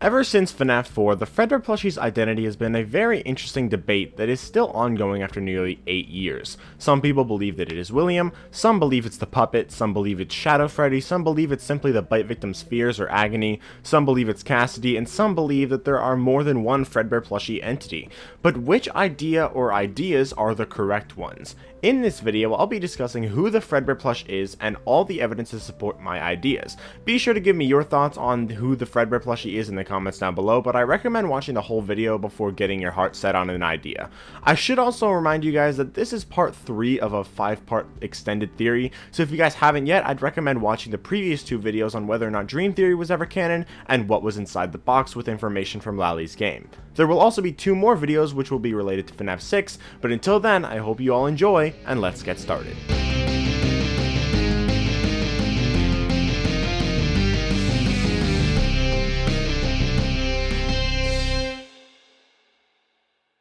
Ever since FNaF 4, the Fredbear plushie's identity has been a very interesting debate that is still ongoing after nearly 8 years. Some people believe that it is William, some believe it's the puppet, some believe it's Shadow Freddy, some believe it's simply the bite victim's fears or agony, some believe it's Cassidy, and some believe that there are more than one Fredbear plushie entity. But which idea or ideas are the correct ones? In this video, I'll be discussing who the Fredbear plush is and all the evidence to support my ideas. Be sure to give me your thoughts on who the Fredbear plushie is in the comments down below, but I recommend watching the whole video before getting your heart set on an idea. I should also remind you guys that this is part 3 of a 5-part extended theory, so if you guys haven't yet, I'd recommend watching the previous 2 videos on whether or not Dream Theory was ever canon and what was inside the box with information from Lally's game. There will also be 2 more videos which will be related to FNaF 6, but until then, I hope you all enjoy, and let's get started.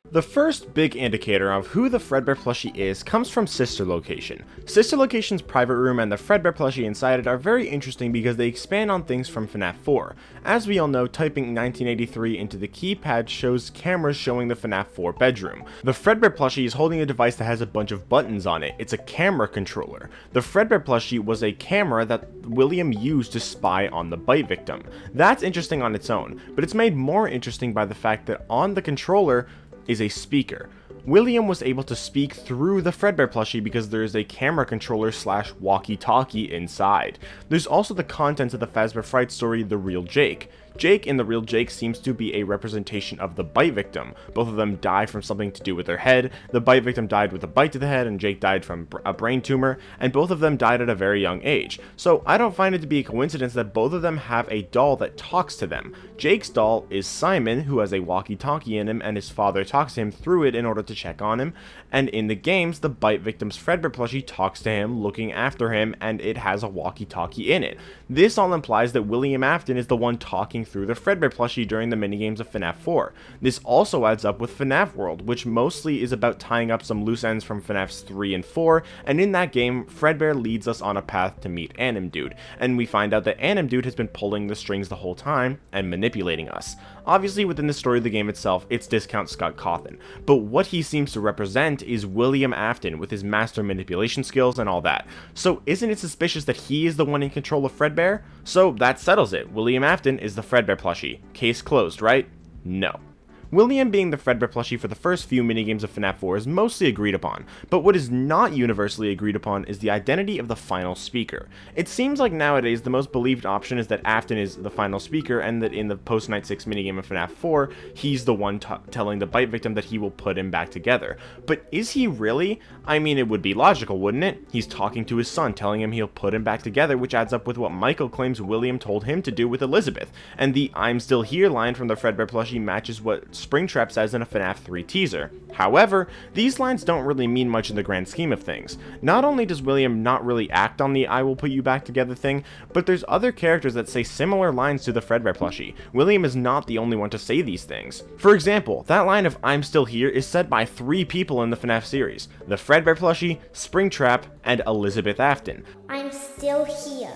The first big indicator of who the Fredbear plushie is comes from Sister Location. Sister Location's private room and the Fredbear plushie inside it are very interesting because they expand on things from FNaF 4. As we all know, typing 1983 into the keypad shows cameras showing the FNaF 4 bedroom. The Fredbear plushie is holding a device that has a bunch of buttons on it. It's a camera controller. The Fredbear plushie was a camera that William used to spy on the bite victim. That's interesting on its own, but it's made more interesting by the fact that on the controller is a speaker. William was able to speak through the Fredbear plushie because there is a camera controller slash walkie-talkie inside. There's also the contents of the Fazbear Fright story, The Real Jake. Jake in The Real Jake seems to be a representation of the bite victim. Both of them die from something to do with their head. The bite victim died with a bite to the head and Jake died from a brain tumor, and both of them died at a very young age. So I don't find it to be a coincidence that both of them have a doll that talks to them. Jake's doll is Simon, who has a walkie-talkie in him, and his father talks to him through it in order to check on him. And in the games, the bite victim's Fredbear plushie talks to him, looking after him, and it has a walkie-talkie in it. This all implies that William Afton is the one talking through the Fredbear plushie during the minigames of FNaF 4. This also adds up with FNaF World, which mostly is about tying up some loose ends from FNaFs 3 and 4, and in that game, Fredbear leads us on a path to meet Animdude, and we find out that Animdude has been pulling the strings the whole time and manipulating us. Obviously, within the story of the game itself, it's Discount Scott Cawthon, but what he seems to represent is William Afton with his master manipulation skills and all that. So isn't it suspicious that he is the one in control of Fredbear? So that settles it. William Afton is the Fredbear plushie. Case closed, right? No. William being the Fredbear plushie for the first few minigames of FNaF 4 is mostly agreed upon, but what is not universally agreed upon is the identity of the final speaker. It seems like nowadays the most believed option is that Afton is the final speaker and that in the post-Night 6 minigame of FNaF 4, he's the one telling the bite victim that he will put him back together. But is he really? I mean, it would be logical, wouldn't it? He's talking to his son, telling him he'll put him back together, which adds up with what Michael claims William told him to do with Elizabeth, and the "I'm still here" line from the Fredbear plushie matches what Springtrap says in a FNaF 3 teaser. However, these lines don't really mean much in the grand scheme of things. Not only does William not really act on the "I will put you back together" thing, but there's other characters that say similar lines to the Fredbear plushie. William is not the only one to say these things. For example, that line of "I'm still here" is said by 3 people in the FNaF series: the Fredbear plushie, Springtrap, and Elizabeth Afton. I'm still here.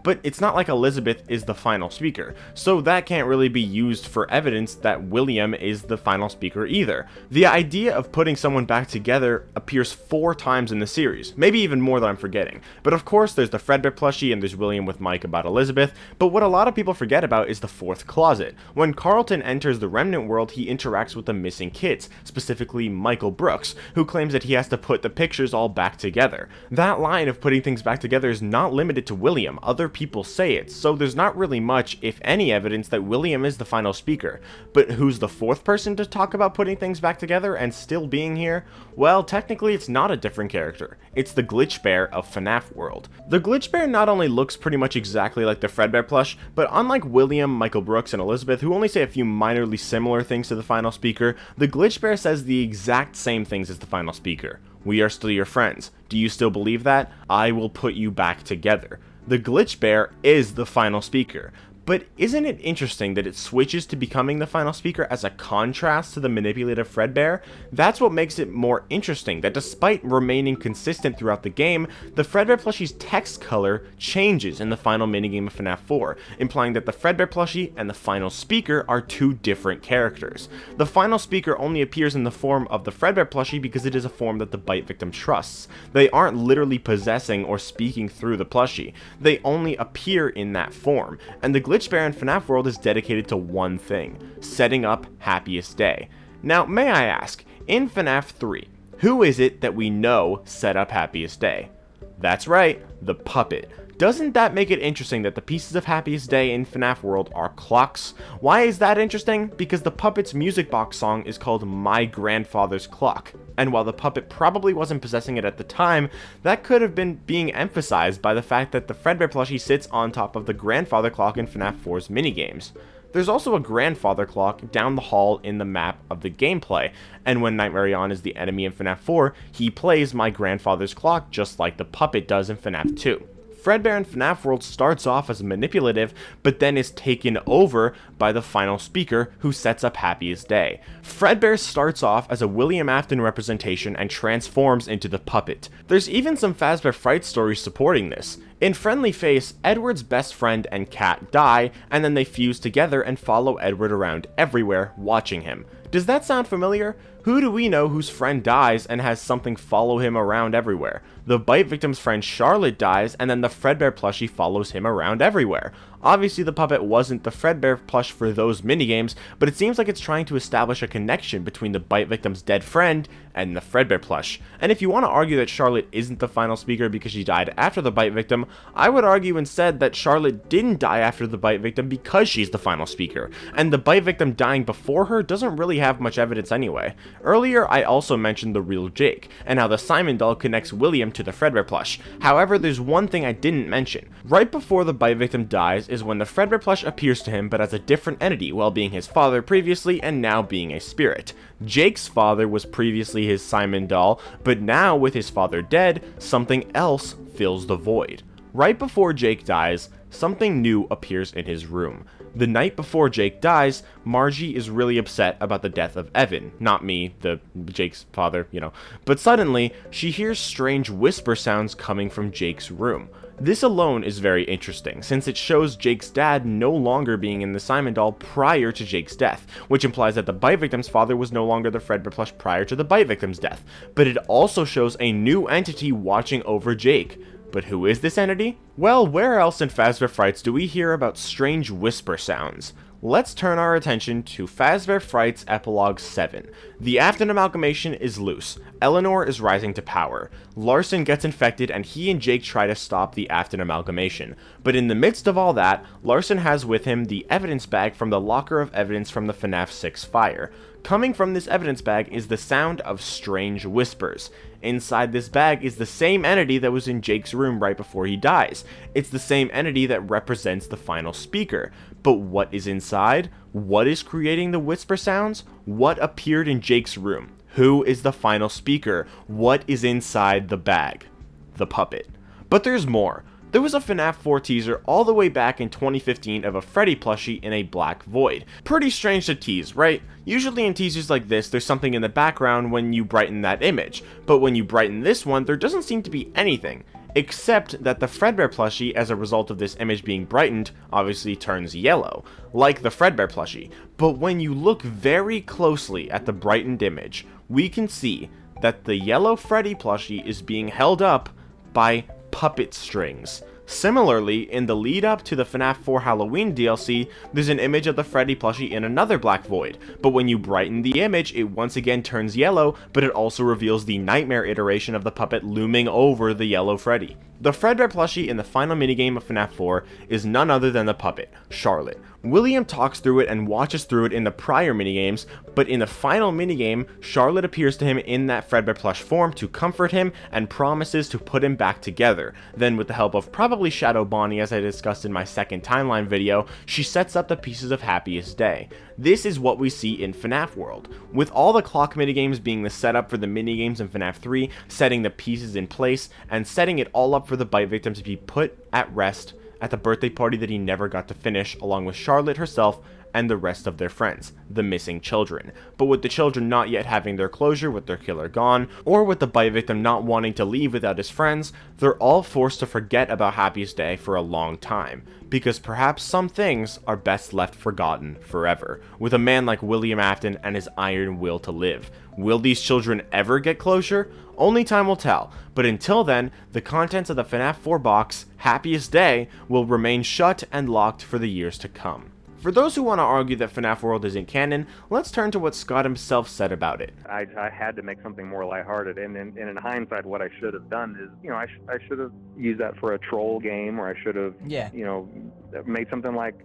But it's not like Elizabeth is the final speaker, so that can't really be used for evidence that William is the final speaker either. The idea of putting someone back together appears 4 times in the series, maybe even more that I'm forgetting. But of course there's the Fredbear plushie and there's William with Mike about Elizabeth, but what a lot of people forget about is the 4th closet. When Carlton enters the Remnant world, he interacts with the missing kids, specifically Michael Brooks, who claims that he has to put the pictures all back together. That line of putting things back together is not limited to William. Other people say it, so there's not really much, if any, evidence that William is the final speaker. But who's the 4th person to talk about putting things back together and still being here? Well, technically it's not a different character. It's the Glitch Bear of FNaF World. The Glitch Bear not only looks pretty much exactly like the Fredbear plush, but unlike William, Michael Brooks, and Elizabeth, who only say a few minorly similar things to the final speaker, the Glitch Bear says the exact same things as the final speaker. "We are still your friends. Do you still believe that? I will put you back together." The Glitch Bear is the final speaker. But isn't it interesting that it switches to becoming the final speaker as a contrast to the manipulative Fredbear? That's what makes it more interesting, that despite remaining consistent throughout the game, the Fredbear plushie's text color changes in the final minigame of FNaF 4, implying that the Fredbear plushie and the final speaker are two different characters. The final speaker only appears in the form of the Fredbear plushie because it is a form that the bite victim trusts. They aren't literally possessing or speaking through the plushie, they only appear in that form, and the glitch bear in FNaF World is dedicated to one thing: setting up Happiest Day. Now, may I ask, in FNaF 3, who is it that we know set up Happiest Day? That's right, the puppet. Doesn't that make it interesting that the pieces of Happiest Day in FNaF World are clocks? Why is that interesting? Because the puppet's music box song is called My Grandfather's Clock, and while the puppet probably wasn't possessing it at the time, that could have been being emphasized by the fact that the Fredbear plushie sits on top of the grandfather clock in FNaF 4's minigames. There's also a grandfather clock down the hall in the map of the gameplay, and when Nightmare Yon is the enemy in FNaF 4, he plays My Grandfather's Clock just like the puppet does in FNaF 2. Fredbear in FNaF World starts off as manipulative, but then is taken over by the final speaker, who sets up Happiest Day. Fredbear starts off as a William Afton representation and transforms into the puppet. There's even some Fazbear Fright stories supporting this. In Friendly Face, Edward's best friend and cat die, and then they fuse together and follow Edward around everywhere, watching him. Does that sound familiar? Who do we know whose friend dies and has something follow him around everywhere? The bite victim's friend Charlotte dies, and then the Fredbear plushie follows him around everywhere. Obviously the puppet wasn't the Fredbear plush for those minigames, but it seems like it's trying to establish a connection between the bite victim's dead friend and the Fredbear plush. And if you want to argue that Charlotte isn't the final speaker because she died after the bite victim, I would argue instead that Charlotte didn't die after the bite victim because she's the final speaker, and the bite victim dying before her doesn't really have much evidence anyway. Earlier I also mentioned the real Jake, and how the Simon doll connects William to the Fredbear plush. However, there's one thing I didn't mention. Right before the bite victim dies is when the Fredbear plush appears to him, but as a different entity, while being his father previously and now being a spirit. Jake's father was previously his Simon doll, but now with his father dead, something else fills the void. Right before Jake dies, something new appears in his room. The night before Jake dies, Margie is really upset about the death of Evan, not me, Jake's father, but suddenly, she hears strange whisper sounds coming from Jake's room. This alone is very interesting, since it shows Jake's dad no longer being in the Simon doll prior to Jake's death, which implies that the bite victim's father was no longer the Fredbear plush prior to the bite victim's death. But it also shows a new entity watching over Jake. But who is this entity? Well, where else in Fazbear Frights do we hear about strange whisper sounds? Let's turn our attention to Fazbear Frights Epilogue 7. The Afton amalgamation is loose. Eleanor is rising to power. Larson gets infected and he and Jake try to stop the Afton amalgamation. But in the midst of all that, Larson has with him the evidence bag from the locker of evidence from the FNaF 6 fire. Coming from this evidence bag is the sound of strange whispers. Inside this bag is the same entity that was in Jake's room right before he dies. It's the same entity that represents the final speaker. But what is inside? What is creating the whisper sounds? What appeared in Jake's room? Who is the final speaker? What is inside the bag? The puppet. But there's more. There was a FNaF 4 teaser all the way back in 2015 of a Freddy plushie in a black void. Pretty strange to tease, right? Usually in teasers like this, there's something in the background when you brighten that image, but when you brighten this one, there doesn't seem to be anything. Except that the Fredbear plushie, as a result of this image being brightened, obviously turns yellow, like the Fredbear plushie. But when you look very closely at the brightened image, we can see that the yellow Freddy plushie is being held up by puppet strings. Similarly, in the lead up to the FNaF 4 Halloween DLC, there's an image of the Freddy plushie in another black void, but when you brighten the image, it once again turns yellow, but it also reveals the nightmare iteration of the puppet looming over the yellow Freddy. The Fredbear plushie in the final minigame of FNaF 4 is none other than the puppet, Charlotte. William talks through it and watches through it in the prior minigames, but in the final minigame, Charlotte appears to him in that Fredbear plush form to comfort him and promises to put him back together. Then with the help of probably Shadow Bonnie, as I discussed in my second timeline video, she sets up the pieces of Happiest Day. This is what we see in FNaF World, with all the clock minigames being the setup for the minigames in FNaF 3, setting the pieces in place, and setting it all up for the bite victim to be put at rest at the birthday party that he never got to finish, along with Charlotte herself and the rest of their friends, the missing children. But with the children not yet having their closure with their killer gone, or with the bite victim not wanting to leave without his friends, they're all forced to forget about Happiest Day for a long time, because perhaps some things are best left forgotten forever, with a man like William Afton and his iron will to live. Will these children ever get closure? Only time will tell, but until then, the contents of the FNaF 4 box, Happiest Day, will remain shut and locked for the years to come. For those who want to argue that FNaF World isn't canon, let's turn to what Scott himself said about it. I had to make something more lighthearted, and in hindsight, what I should have done is, I should have used that for a troll game, or I should have, made something like,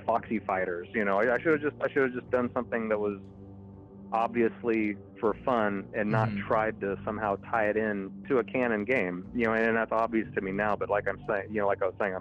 Foxy Fighters. I should have just done something that was obviously for fun and not tried to somehow tie it in to a canon game. And that's obvious to me now. But like I'm saying, like I was saying,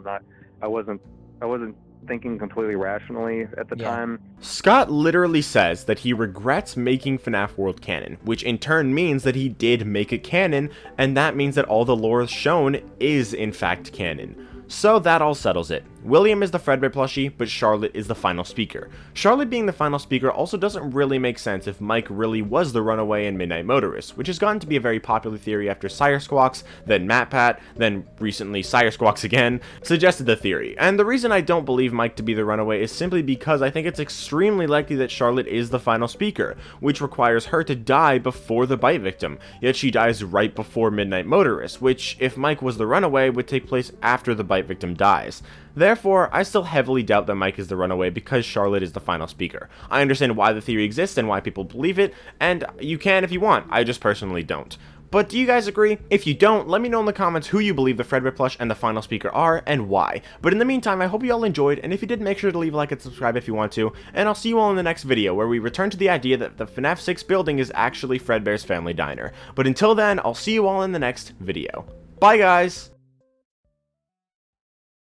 I wasn't thinking completely rationally at the time. Scott literally says that he regrets making FNaF World canon, which in turn means that he did make it canon, and that means that all the lore shown is in fact canon. So that all settles it. William is the Fredbear plushie, but Charlotte is the final speaker. Charlotte being the final speaker also doesn't really make sense if Mike really was the runaway in Midnight Motorist, which has gotten to be a very popular theory after Sire Squawks, then MatPat, then recently Sire Squawks again, suggested the theory. And the reason I don't believe Mike to be the runaway is simply because I think it's extremely likely that Charlotte is the final speaker, which requires her to die before the bite victim, yet she dies right before Midnight Motorist, which, if Mike was the runaway, would take place after the bite victim dies. Therefore, I still heavily doubt that Mike is the runaway because Charlotte is the final speaker. I understand why the theory exists and why people believe it, and you can if you want, I just personally don't. But do you guys agree? If you don't, let me know in the comments who you believe the Fredbear plush and the final speaker are, and why. But in the meantime, I hope you all enjoyed, and if you did, make sure to leave a like and subscribe if you want to, and I'll see you all in the next video, where we return to the idea that the FNaF 6 building is actually Fredbear's family diner. But until then, I'll see you all in the next video. Bye guys!